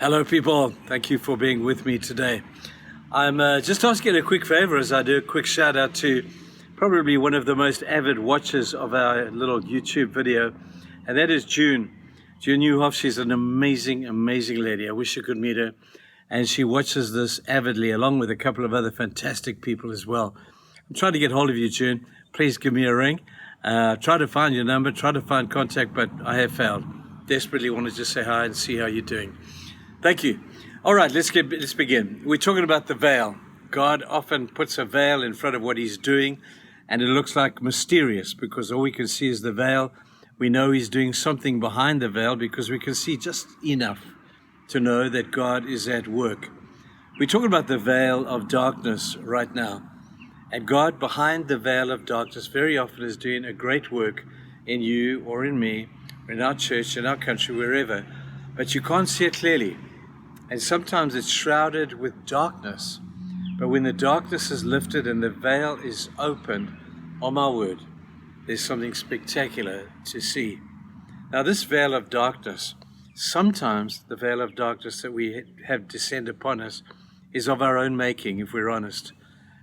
Hello, people. Thank you for being with me today. I'm just asking a quick favor as I do a quick shout out to probably one of the most avid watchers of our little YouTube video, and that is June. June Newhoff. She's an amazing, amazing lady. I wish you could meet her. And she watches this avidly, along with a couple of other fantastic people as well. I'm trying to get hold of you, June. Please give me a ring. Try to find your number, try to find contact, but I have failed. Desperately want to just say hi and see how you're doing. Thank you. All right, let's begin. We're talking about the veil. God often puts a veil in front of what he's doing, and it looks like mysterious because all we can see is the veil. We know he's doing something behind the veil because we can see just enough to know that God is at work. We're talking about the veil of darkness right now. And God behind the veil of darkness very often is doing a great work in you or in me, or in our church, in our country, wherever. But you can't see it clearly. And sometimes it's shrouded with darkness. But when the darkness is lifted and the veil is opened, oh my word, there's something spectacular to see. Now this veil of darkness, sometimes the veil of darkness that we have descend upon us is of our own making, if we're honest.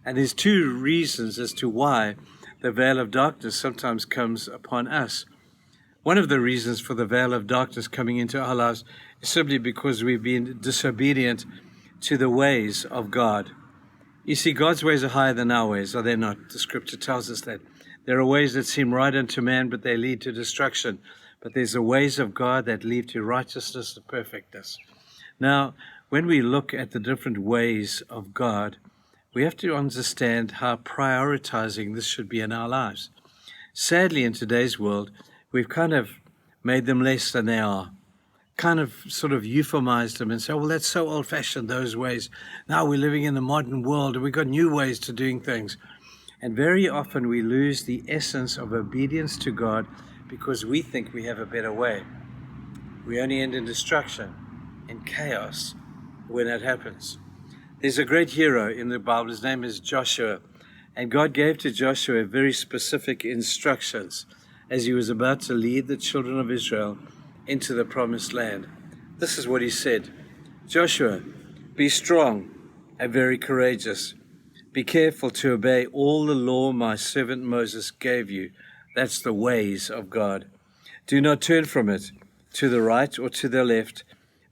And there's two reasons as to why the veil of darkness sometimes comes upon us. One of the reasons for the veil of darkness coming into our lives is simply because we've been disobedient to the ways of God. You see, God's ways are higher than our ways, are they not? The scripture tells us that. There are ways that seem right unto man, but they lead to destruction. But there's the ways of God that lead to righteousness and perfectness. Now, when we look at the different ways of God, we have to understand how prioritizing this should be in our lives. Sadly, in today's world, we've kind of made them less than they are, kind of sort of euphemized them and said, well, that's so old-fashioned, those ways. Now we're living in the modern world and we've got new ways to doing things. And very often we lose the essence of obedience to God because we think we have a better way. We only end in destruction and chaos when that happens. There's a great hero in the Bible. His name is Joshua. And God gave to Joshua very specific instructions as he was about to lead the children of Israel into the promised land. This is what he said. Joshua, be strong and very courageous. Be careful to obey all the law my servant Moses gave you. That's the ways of God. Do not turn from it to the right or to the left,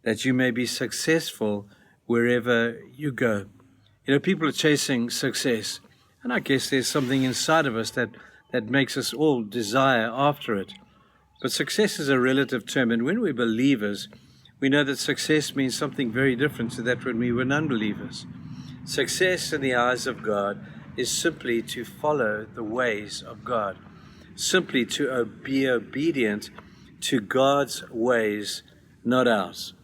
that you may be successful wherever you go. You know, people are chasing success, and I guess there's something inside of us that makes us all desire after it. But success is a relative term, and when we're believers, we know that success means something very different to that when we were non-believers. Success in the eyes of God is simply to follow the ways of God, simply to be obedient to God's ways, not ours.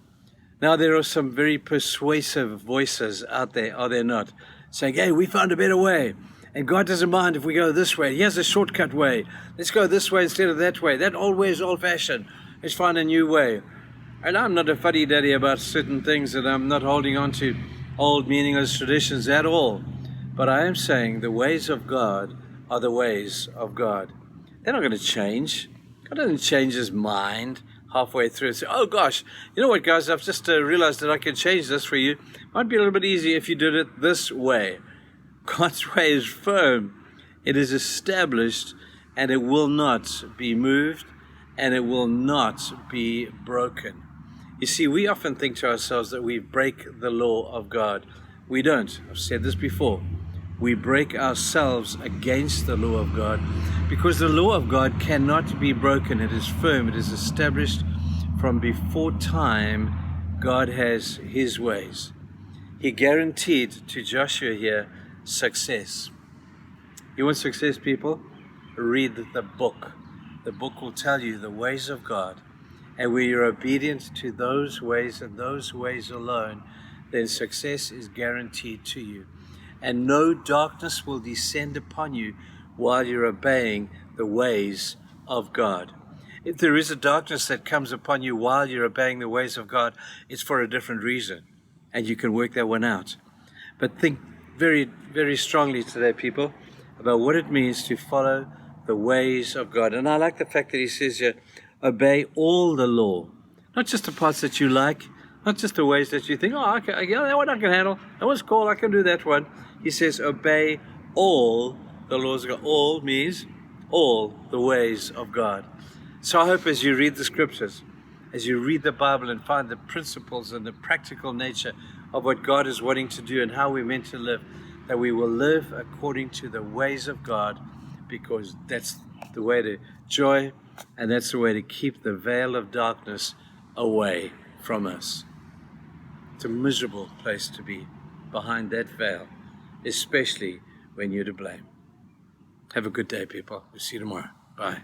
Now, there are some very persuasive voices out there, are there not, saying, hey, we found a better way. And God doesn't mind if we go this way. He has a shortcut way. Let's go this way instead of that way. That old way is old-fashioned. Let's find a new way. And I'm not a fuddy-duddy about certain things, and I'm not holding on to old meaningless traditions at all. But I am saying the ways of God are the ways of God. They're not going to change. God doesn't change his mind halfway through and say, oh gosh, you know what, guys, I've just realized that I can change this for you. Might be a little bit easier if you did it this way. God's way is firm. It is established, and it will not be moved, and it will not be broken. You see, we often think to ourselves that we break the law of God. We don't. I've said this before. We break ourselves against the law of God because the law of God cannot be broken. It is firm. It is established from before time. God has his ways. He guaranteed to Joshua here success. You want success, people? Read the book. The book will tell you the ways of God. And when you're obedient to those ways and those ways alone, then success is guaranteed to you. And no darkness will descend upon you while you're obeying the ways of God. If there is a darkness that comes upon you while you're obeying the ways of God, it's for a different reason, and you can work that one out. But think very, very strongly today, people, about what it means to follow the ways of God. And I like the fact that he says here, obey all the law, not just the parts that you like, Not just the ways that you think, oh, okay, yeah, that one I can handle. That one's cool, I can do that one. He says, obey all the laws of God. All means all the ways of God. So I hope as you read the scriptures, as you read the Bible and find the principles and the practical nature of what God is wanting to do and how we're meant to live, that we will live according to the ways of God, because that's the way to joy, and that's the way to keep the veil of darkness away from us. It's a miserable place to be behind that veil, especially when you're to blame. Have a good day, people. We'll see you tomorrow. Bye.